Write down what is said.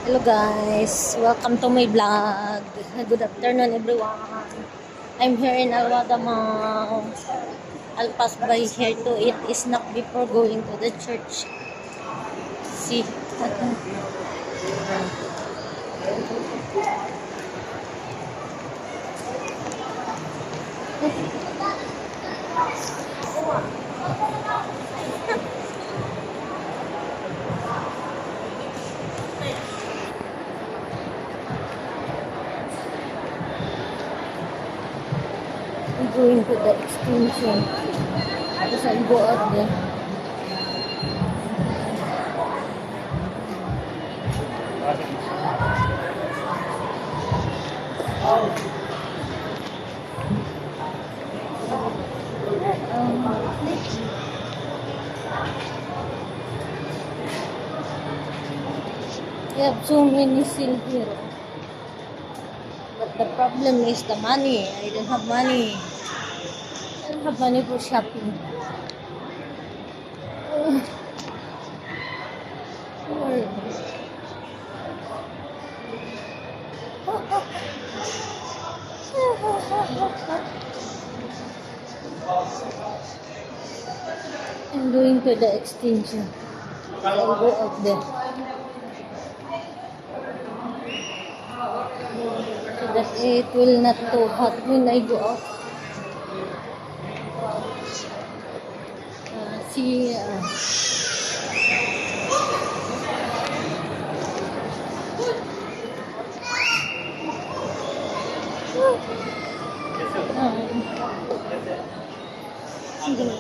Hello guys, welcome to my vlog. Good afternoon everyone. I'm here in Alwadamang. I'll pass by here to eat snack before going to the church. See. I'm going to the extension. Tapos I'll go out there. We have so many seal here. But the problem is the money. I don't have money. I don't have money for shopping. I'm going to the extension. I'll go out there. So that it will not too hot when I go out. See, sige.